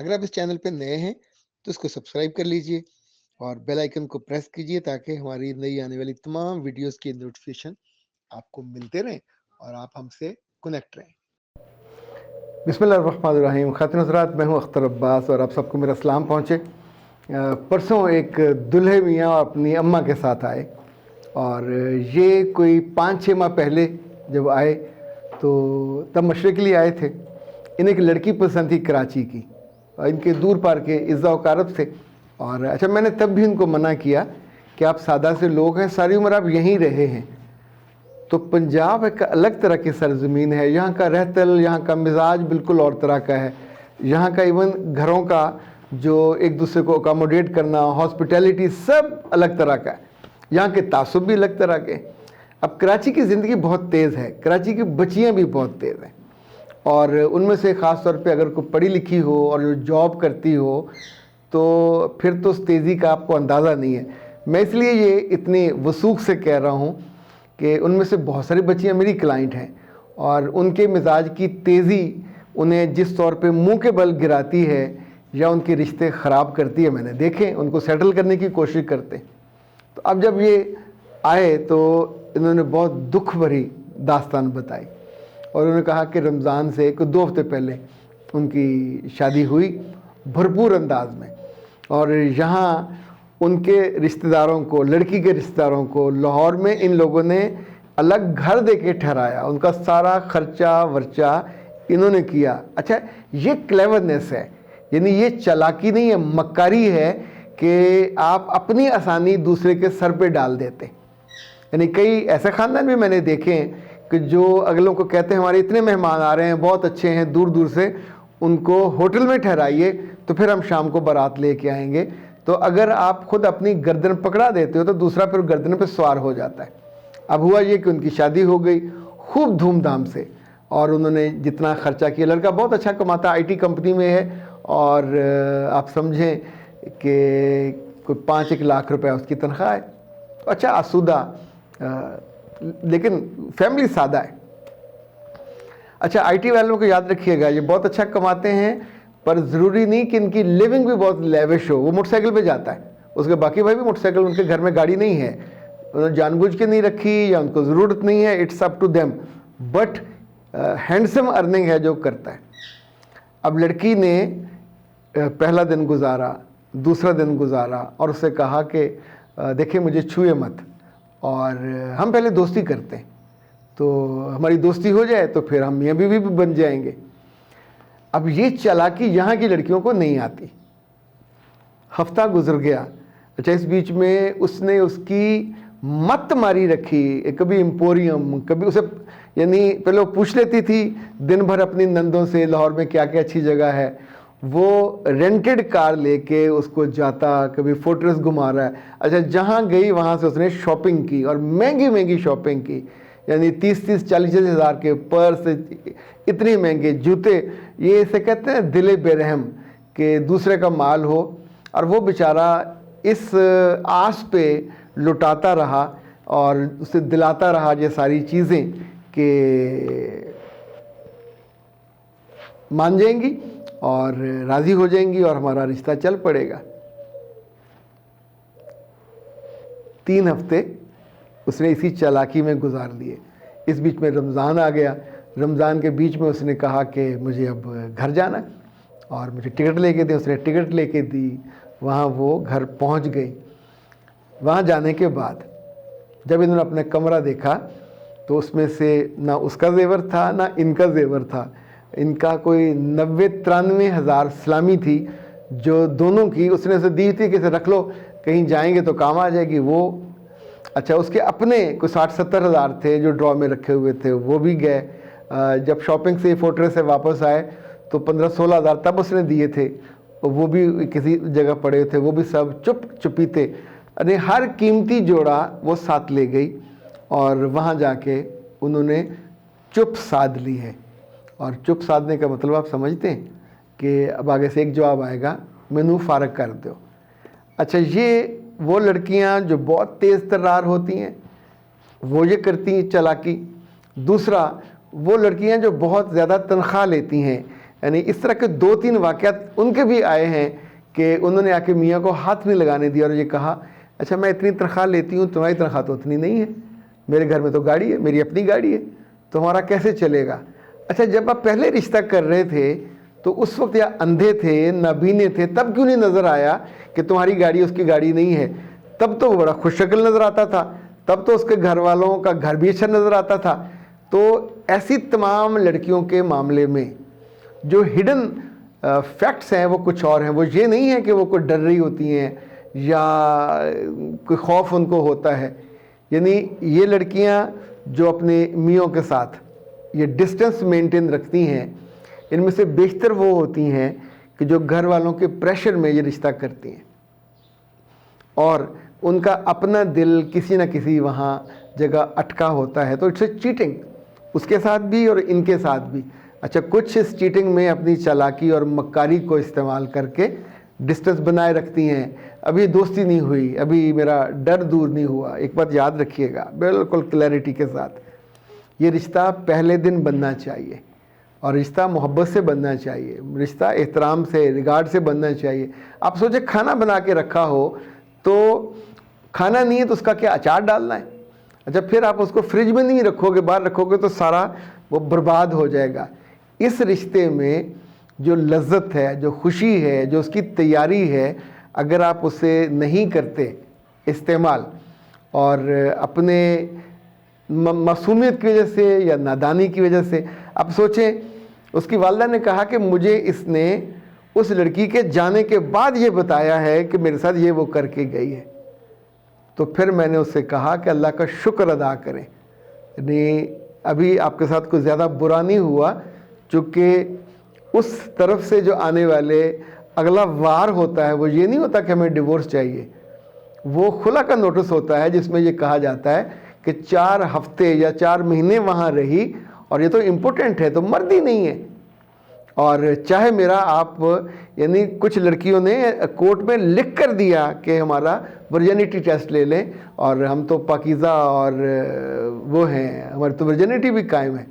اگر آپ اس چینل پہ نئے ہیں تو اس کو سبسکرائب کر لیجئے اور بیل آئیکن کو پریس کیجئے تاکہ ہماری نئی آنے والی تمام ویڈیوز کی نوٹیفیکیشن آپ کو ملتے رہیں اور آپ ہم سے کنیکٹ رہیں۔ بسم اللہ الرحمن الرحیم۔ خاتون حضرات، میں ہوں اختر عباس اور آپ سب کو میرا سلام پہنچے۔ پرسوں ایک دلہے میاں اپنی اماں کے ساتھ آئے اور یہ کوئی 5-6 ماہ پہلے جب آئے تو تب مشورے کے لیے آئے تھے۔ انہیں ایک لڑکی پسند تھی کراچی کی، ان کے دور پار کے عزا وقارب تھے، اور اچھا میں نے تب بھی ان کو منع کیا کہ آپ سادہ سے لوگ ہیں، ساری عمر آپ یہیں رہے ہیں، تو پنجاب ایک الگ طرح کی سرزمین ہے، یہاں کا رہتل، یہاں کا مزاج بالکل اور طرح کا ہے، یہاں کا ایون گھروں کا جو ایک دوسرے کو اکاموڈیٹ کرنا، ہاسپٹیلٹی، سب الگ طرح کا ہے، یہاں کے تعصب بھی الگ طرح کے۔ اب کراچی کی زندگی بہت تیز ہے، کراچی کی بچیاں بھی بہت تیز ہیں، اور ان میں سے خاص طور پہ اگر کوئی پڑھی لکھی ہو اور جو جاب کرتی ہو تو پھر تو اس تیزی کا آپ کو اندازہ نہیں ہے۔ میں اس لیے یہ اتنی وثوق سے کہہ رہا ہوں کہ ان میں سے بہت ساری بچیاں میری کلائنٹ ہیں، اور ان کے مزاج کی تیزی انہیں جس طور پہ منہ کے بل گراتی ہے یا ان کے رشتے خراب کرتی ہے، میں نے دیکھے، ان کو سیٹل کرنے کی کوشش کرتے۔ تو اب جب یہ آئے تو انہوں نے بہت دکھ بھری داستان بتائی، اور انہوں نے کہا کہ رمضان سے 2 ہفتے پہلے ان کی شادی ہوئی بھرپور انداز میں، اور یہاں ان کے رشتہ داروں کو، لڑکی کے رشتہ داروں کو لاہور میں ان لوگوں نے الگ گھر دے کے ٹھہرایا، ان کا سارا خرچہ ورچہ انہوں نے کیا۔ اچھا، یہ کلیورنس ہے، یعنی یہ چالاکی نہیں ہے، مکاری ہے کہ آپ اپنی آسانی دوسرے کے سر پہ ڈال دیتے۔ یعنی کئی ایسے خاندان بھی میں نے دیکھے ہیں کہ جو اگلوں کو کہتے ہیں ہمارے اتنے مہمان آ رہے ہیں، بہت اچھے ہیں، دور دور سے، ان کو ہوٹل میں ٹھہرائیے تو پھر ہم شام کو بارات لے کے آئیں گے۔ تو اگر آپ خود اپنی گردن پکڑا دیتے ہو تو دوسرا پھر گردن پہ سوار ہو جاتا ہے۔ اب ہوا یہ کہ ان کی شادی ہو گئی خوب دھوم دھام سے، اور انہوں نے جتنا خرچہ کیا، لڑکا بہت اچھا کماتا، آئی ٹی کمپنی میں ہے، اور آپ سمجھیں کہ کوئی 5-1 لاکھ روپے اس کی تنخواہ ہے، تو اچھا آسودہ، لیکن فیملی سادہ ہے۔ اچھا، آئی ٹی والوں کو یاد رکھیے گا، یہ بہت اچھا کماتے ہیں، پر ضروری نہیں کہ ان کی لیونگ بھی بہت لیوش ہو۔ وہ موٹر سائیکل پہ جاتا ہے، اس کے باقی بھائی بھی موٹر سائیکل، ان کے گھر میں گاڑی نہیں ہے، انہوں نے جان بوجھ کے نہیں رکھی یا ان کو ضرورت نہیں ہے، it's up to them, but handsome earning ہے جو کرتا ہے۔ اب لڑکی نے پہلا دن گزارا، دوسرا دن گزارا، اور اس سے کہا کہ دیکھیں مجھے چھوئے مت، اور ہم پہلے دوستی کرتے ہیں، تو ہماری دوستی ہو جائے تو پھر ہم میاں بیوی بھی بن جائیں گے۔ اب یہ چالاکی یہاں کی لڑکیوں کو نہیں آتی۔ ہفتہ گزر گیا، اچھا اس بیچ میں اس نے اس کی مت ماری رکھی، کبھی امپوریم، کبھی اسے، یعنی پہلے وہ پوچھ لیتی تھی دن بھر اپنی نندوں سے لاہور میں کیا کیا اچھی جگہ ہے، وہ رینٹڈ کار لے کے اس کو جاتا، کبھی فورٹریس گھما رہا ہے۔ اچھا جہاں گئی وہاں سے اس نے شاپنگ کی، اور مہنگی مہنگی شاپنگ کی، یعنی 30-40 ہزار کے پرس، اتنے مہنگے جوتے، یہ اسے کہتے ہیں دل بے رحم کہ دوسرے کا مال ہو، اور وہ بیچارہ اس آس پہ لٹاتا رہا اور اسے دلاتا رہا یہ ساری چیزیں کہ مان جائیں گی اور راضی ہو جائیں گی اور ہمارا رشتہ چل پڑے گا۔ 3 ہفتے اس نے اسی چالاکی میں گزار لیے۔ اس بیچ میں رمضان آ گیا، رمضان کے بیچ میں اس نے کہا کہ مجھے اب گھر جانا ہے اور مجھے ٹکٹ لے کے دیں، اس نے ٹکٹ لے کے دی، وہاں وہ گھر پہنچ گئی۔ وہاں جانے کے بعد جب انہوں نے اپنا کمرہ دیکھا تو اس میں سے نہ اس کا زیور تھا نہ ان کا زیور تھا، ان کا کوئی 90-93 ہزار سلامی تھی جو دونوں کی اس نے اسے دی تھی کہ اسے رکھ لو، کہیں جائیں گے تو کام آ جائے گی وہ۔ اچھا اس کے اپنے کوئی 60-70 ہزار تھے جو ڈرا میں رکھے ہوئے تھے، وہ بھی گئے۔ جب شاپنگ سے فورٹریس سے واپس آئے تو 15-16 ہزار تب اس نے دیے تھے، وہ بھی کسی جگہ پڑے تھے، وہ بھی سب چپ چپی تھے، یعنی ہر قیمتی جوڑا وہ ساتھ لے گئی، اور وہاں جا کے انہوں نے چپ سادھ لی ہے۔ اور چپ سادھنے کا مطلب آپ سمجھتے ہیں کہ اب آگے سے ایک جواب آئے گا، مینو فارغ کر دو۔ اچھا یہ وہ لڑکیاں جو بہت تیز ترار ہوتی ہیں وہ یہ کرتی ہیں چالاکی۔ دوسرا وہ لڑکیاں جو بہت زیادہ تنخواہ لیتی ہیں، یعنی اس طرح کے 2-3 واقعات ان کے بھی آئے ہیں کہ انہوں نے آ کے میاں کو ہاتھ نہیں لگانے دیا اور یہ کہا اچھا میں اتنی تنخواہ لیتی ہوں، تمہاری تنخواہ تو اتنی نہیں ہے، میرے گھر میں تو گاڑی ہے، میری اپنی گاڑی ہے، تمہارا کیسے چلے گا؟ اچھا جب آپ پہلے رشتہ کر رہے تھے تو اس وقت یا اندھے تھے، نابینے تھے، تب کیوں نہیں نظر آیا کہ تمہاری گاڑی اس کی گاڑی نہیں ہے؟ تب تو وہ بڑا خوش شکل نظر آتا تھا، تب تو اس کے گھر والوں کا گھر بھی اچھا نظر آتا تھا۔ تو ایسی تمام لڑکیوں کے معاملے میں جو ہڈن فیکٹس ہیں وہ کچھ اور ہیں، وہ یہ نہیں ہے کہ وہ کوئی ڈر رہی ہوتی ہیں یا کوئی خوف ان کو ہوتا ہے۔ یعنی یہ لڑکیاں جو اپنے میوں کے ساتھ یہ ڈسٹنس مینٹین رکھتی ہیں، ان میں سے بیشتر وہ ہوتی ہیں کہ جو گھر والوں کے پریشر میں یہ رشتہ کرتی ہیں اور ان کا اپنا دل کسی نہ کسی وہاں جگہ اٹکا ہوتا ہے۔ تو اٹس اے چیٹنگ، اس کے ساتھ بھی اور ان کے ساتھ بھی۔ اچھا کچھ اس چیٹنگ میں اپنی چالاکی اور مکاری کو استعمال کر کے ڈسٹنس بنائے رکھتی ہیں، ابھی دوستی نہیں ہوئی، ابھی میرا ڈر دور نہیں ہوا۔ ایک بات یاد رکھیے گا بالکل کلیئرٹی کے ساتھ، یہ رشتہ پہلے دن بننا چاہیے اور رشتہ محبت سے بننا چاہیے، رشتہ احترام سے، ریگارڈ سے بننا چاہیے۔ آپ سوچیں کھانا بنا کے رکھا ہو تو کھانا نہیں ہے تو اس کا کیا اچار ڈالنا ہے؟ اچھا پھر آپ اس کو فریج میں نہیں رکھو گے، باہر رکھو گے تو سارا وہ برباد ہو جائے گا۔ اس رشتے میں جو لذت ہے، جو خوشی ہے، جو اس کی تیاری ہے، اگر آپ اسے نہیں کرتے استعمال اور اپنے معصومیت کی وجہ سے یا نادانی کی وجہ سے، آپ سوچیں اس کی والدہ نے کہا کہ مجھے اس نے اس لڑکی کے جانے کے بعد یہ بتایا ہے کہ میرے ساتھ یہ وہ کر کے گئی ہے، تو پھر میں نے اس سے کہا کہ اللہ کا شکر ادا کریں، یعنی ابھی آپ کے ساتھ کوئی زیادہ برا نہیں ہوا، چونکہ اس طرف سے جو آنے والے اگلا وار ہوتا ہے وہ یہ نہیں ہوتا کہ ہمیں ڈیورس چاہیے، وہ خلا کا نوٹس ہوتا ہے جس میں یہ کہا جاتا ہے کہ 4 ہفتے یا 4 مہینے وہاں رہی اور یہ تو امپورٹنٹ ہے، تو مرد ہی نہیں ہے۔ اور چاہے میرا آپ یعنی کچھ لڑکیوں نے کورٹ میں لکھ کر دیا کہ ہمارا ورجنٹی ٹیسٹ لے لیں اور ہم تو پاکیزہ اور وہ ہیں، ہماری تو ورجنٹی بھی قائم ہے،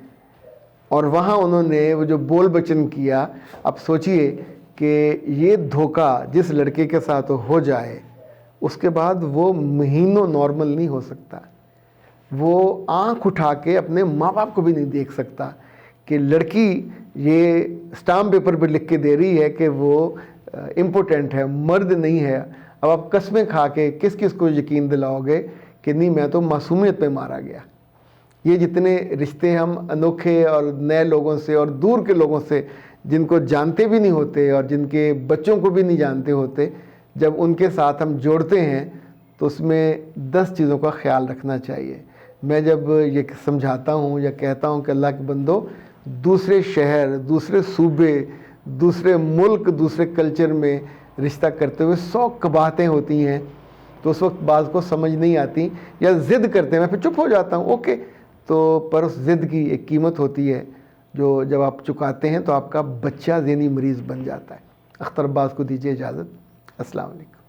اور وہاں انہوں نے وہ جو بول بچن کیا۔ اب سوچئے کہ یہ دھوکہ جس لڑکے کے ساتھ ہو جائے اس کے بعد وہ مہینوں نارمل نہیں ہو سکتا، وہ آنکھ اٹھا کے اپنے ماں باپ کو بھی نہیں دیکھ سکتا کہ لڑکی یہ اسٹامپ پیپر پہ لکھ کے دے رہی ہے کہ وہ امپورٹنٹ ہے، مرد نہیں ہے۔ اب آپ قسمیں کھا کے کس کس کو یقین دلاؤ گے کہ نہیں میں تو معصومیت پہ مارا گیا؟ یہ جتنے رشتے ہم انوکھے اور نئے لوگوں سے اور دور کے لوگوں سے جن کو جانتے بھی نہیں ہوتے اور جن کے بچوں کو بھی نہیں جانتے ہوتے، جب ان کے ساتھ ہم جوڑتے ہیں تو اس میں 10 چیزوں کا خیال رکھنا چاہیے۔ میں جب یہ سمجھاتا ہوں یا کہتا ہوں کہ اللہ کے بندو، دوسرے شہر، دوسرے صوبے، دوسرے ملک، دوسرے کلچر میں رشتہ کرتے ہوئے 100 قباحتیں ہوتی ہیں، تو اس وقت بعض کو سمجھ نہیں آتی یا ضد کرتے ہیں، میں پھر چپ ہو جاتا ہوں، اوکے، تو پر اس ضد کی ایک قیمت ہوتی ہے جو جب آپ چکاتے ہیں تو آپ کا بچہ ذہنی مریض بن جاتا ہے۔ اختر عباس کو دیجیے اجازت، السلام علیکم۔